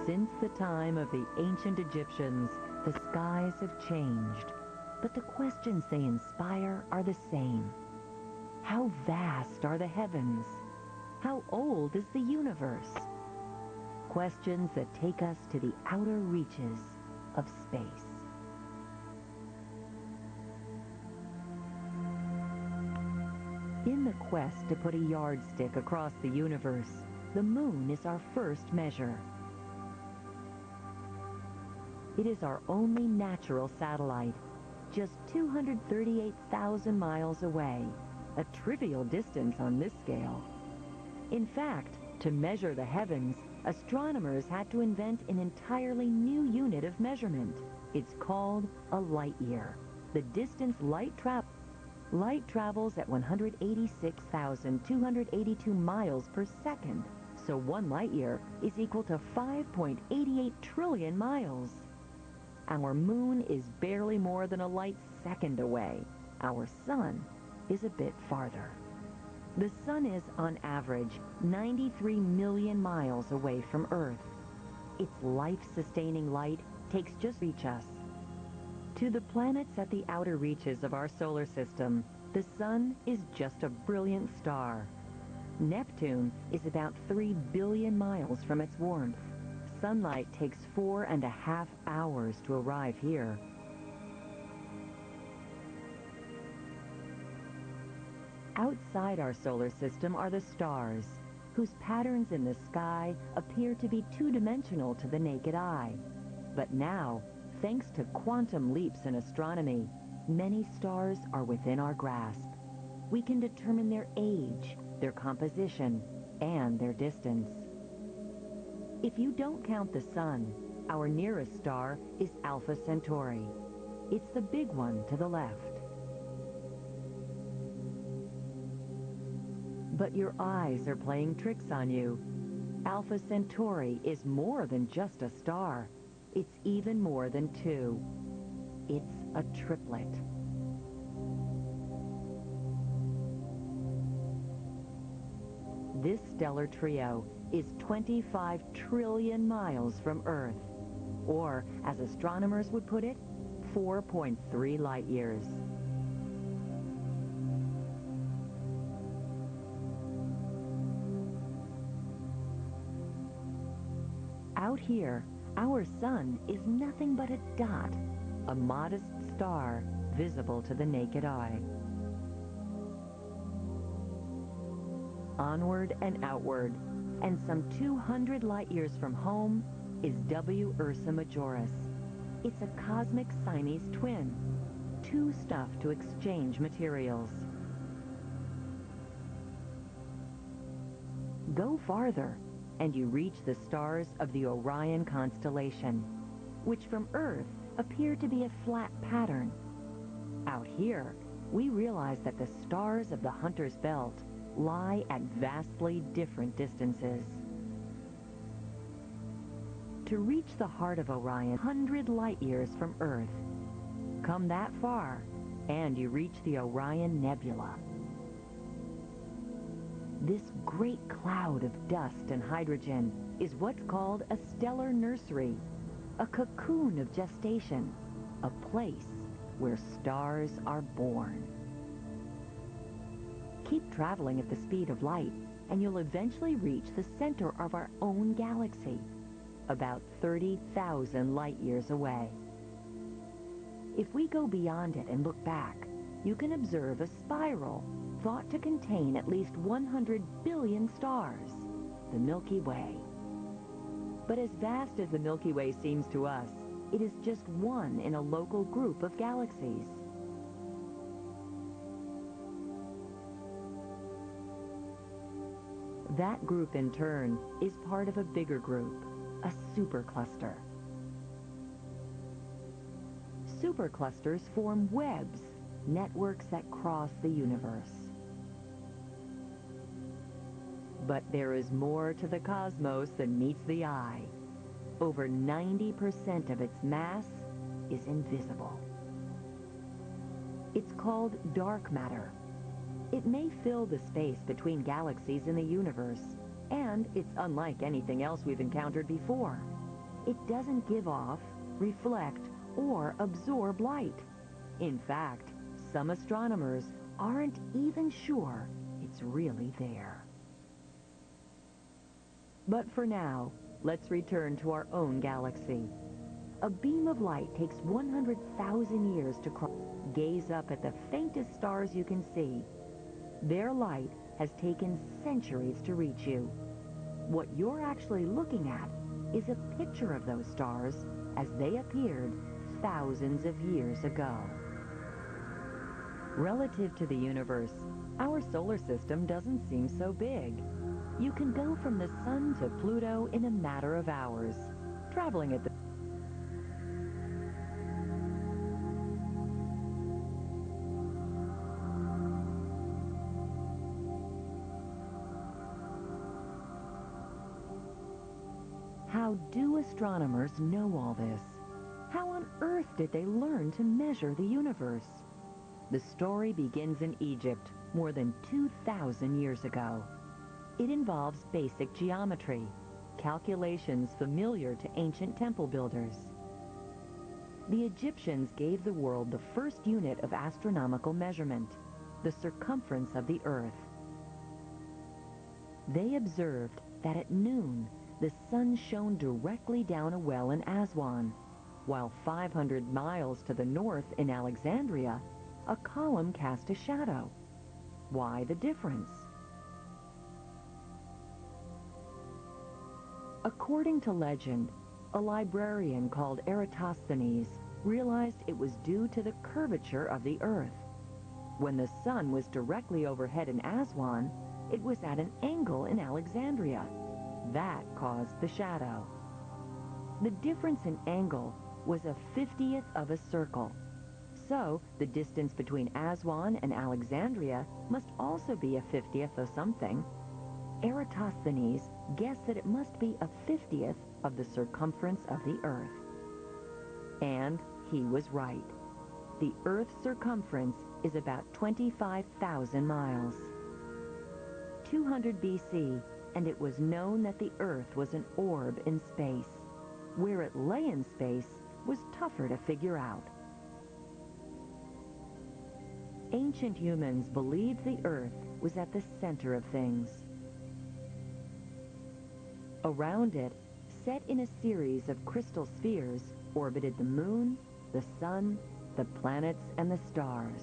Since the time of the ancient Egyptians, the skies have changed, but the questions they inspire are the same. How vast are the heavens? How old is the universe? Questions that take us to the outer reaches of space. In the quest to put a yardstick across the universe, the moon is our first measure. It is our only natural satellite, just 238,000 miles away, a trivial distance on this scale. In fact, to measure the heavens, astronomers had to invent an entirely new unit of measurement. It's called a light year. The distance light travels at 186,282 miles per second, so 1 light year is equal to 5.88 trillion miles. Our moon is barely more than a light second away. Our sun is a bit farther. The sun is, on average, 93 million miles away from Earth. Its life-sustaining light takes just to reach us. To the planets at the outer reaches of our solar system, the sun is just a brilliant star. Neptune is about 3 billion miles from its warmth. Sunlight takes 4.5 hours to arrive here. Outside our solar system are the stars, whose patterns in the sky appear to be two-dimensional to the naked eye. But now, thanks to quantum leaps in astronomy, many stars are within our grasp. We can determine their age, their composition, and their distance. If you don't count the sun, our nearest star is Alpha Centauri. It's the big one to the left. But your eyes are playing tricks on you. Alpha Centauri is more than just a star. It's even more than two. It's a triplet. This stellar trio is 25 trillion miles from Earth, or, as astronomers would put it, 4.3 light years. Out here, our sun is nothing but a dot, a modest star visible to the naked eye. Onward and outward, and some 200 light years from home, is W Ursa Majoris. It's a cosmic Siamese twin, too stuffed to exchange materials. Go farther, and you reach the stars of the Orion constellation, which from Earth appear to be a flat pattern. Out here, we realize that the stars of the Hunter's Belt lie at vastly different distances. To reach the heart of Orion, 100 light years from Earth. Come that far, and you reach the Orion Nebula. This great cloud of dust and hydrogen is what's called a stellar nursery, a cocoon of gestation, a place where stars are born. Keep traveling at the speed of light, and you'll eventually reach the center of our own galaxy, about 30,000 light years away. If we go beyond it and look back, you can observe a spiral thought to contain at least 100 billion stars, the Milky Way. But as vast as the Milky Way seems to us, it is just one in a local group of galaxies. That group, in turn, is part of a bigger group, a supercluster. Superclusters form webs, networks that cross the universe. But there is more to the cosmos than meets the eye. Over 90% of its mass is invisible. It's called dark matter. It may fill the space between galaxies in the universe, and it's unlike anything else we've encountered before. It doesn't give off, reflect, or absorb light. In fact, some astronomers aren't even sure it's really there. But for now, let's return to our own galaxy. A beam of light takes 100,000 years to cross. Gaze up at the faintest stars you can see. Their light has taken centuries to reach you. What you're actually looking at is a picture of those stars as they appeared thousands of years ago. Relative to the universe, our solar system doesn't seem so big. You can go from the Sun to Pluto in a matter of hours, traveling at the How do astronomers know all this? How on earth did they learn to measure the universe? The story begins in Egypt more than 2,000 years ago. It involves basic geometry, calculations familiar to ancient temple builders. The Egyptians gave the world the first unit of astronomical measurement, the circumference of the Earth. They observed that at noon, the sun shone directly down a well in Aswan, while 500 miles to the north in Alexandria, a column cast a shadow. Why the difference? According to legend, a librarian called Eratosthenes realized it was due to the curvature of the Earth. When the sun was directly overhead in Aswan, it was at an angle in Alexandria. That caused the shadow. The difference in angle was a 50th of a circle. So the distance between Aswan and Alexandria must also be a 50th of something. Eratosthenes guessed that it must be a 50th of the circumference of the Earth. And he was right. The Earth's circumference is about 25,000 miles. 200 BC, and it was known that the Earth was an orb in space. Where it lay in space was tougher to figure out. Ancient humans believed the Earth was at the center of things. Around it, set in a series of crystal spheres, orbited the moon, the sun, the planets, and the stars.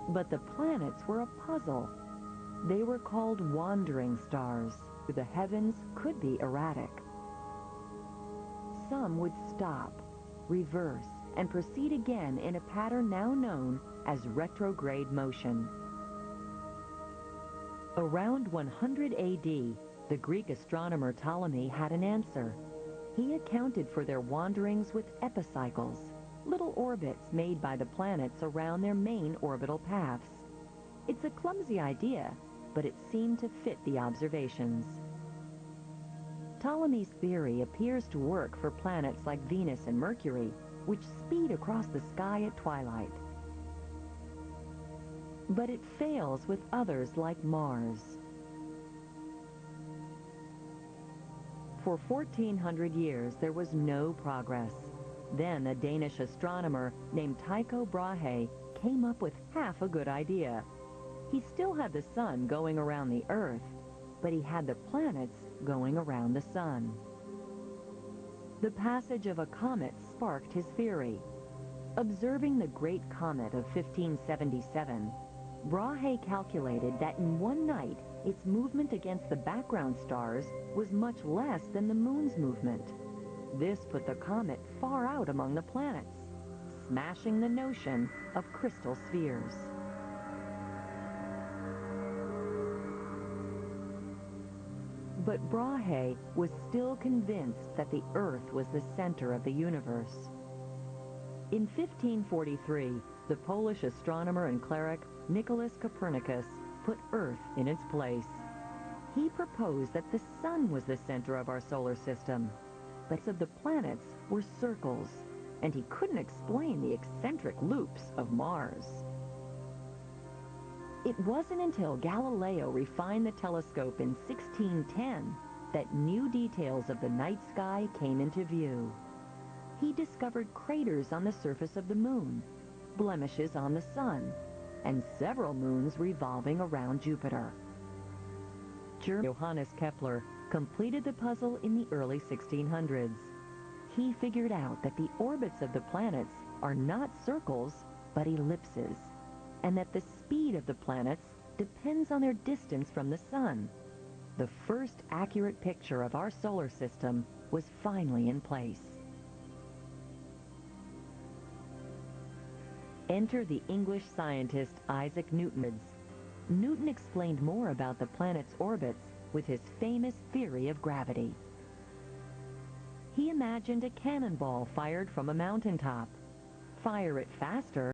But the planets were a puzzle. They were called wandering stars. The heavens could be erratic. Some would stop, reverse, and proceed again in a pattern now known as retrograde motion. Around 100 AD, the Greek astronomer Ptolemy had an answer. He accounted for their wanderings with epicycles, little orbits made by the planets around their main orbital paths. It's a clumsy idea, but it seemed to fit the observations. Ptolemy's theory appears to work for planets like Venus and Mercury, which speed across the sky at twilight. But it fails with others like Mars. For 1,400 years, there was no progress. Then a Danish astronomer named Tycho Brahe came up with half a good idea. He still had the sun going around the Earth, but he had the planets going around the sun. The passage of a comet sparked his theory. Observing the Great Comet of 1577, Brahe calculated that in one night, its movement against the background stars was much less than the moon's movement. This put the comet far out among the planets, smashing the notion of crystal spheres. But Brahe was still convinced that the Earth was the center of the universe. In 1543, the Polish astronomer and cleric Nicholas Copernicus put Earth in its place. He proposed that the sun was the center of our solar system, but the planets were circles, and he couldn't explain the eccentric loops of Mars. It wasn't until Galileo refined the telescope in 1610 that new details of the night sky came into view. He discovered craters on the surface of the moon, blemishes on the sun, and several moons revolving around Jupiter. Johannes Kepler completed the puzzle in the early 1600s. He figured out that the orbits of the planets are not circles, but ellipses, and that the speed of the planets depends on their distance from the sun. The first accurate picture of our solar system was finally in place. Enter the English scientist Isaac Newton. Newton explained more about the planet's orbits with his famous theory of gravity. He imagined a cannonball fired from a mountaintop. Fire it faster,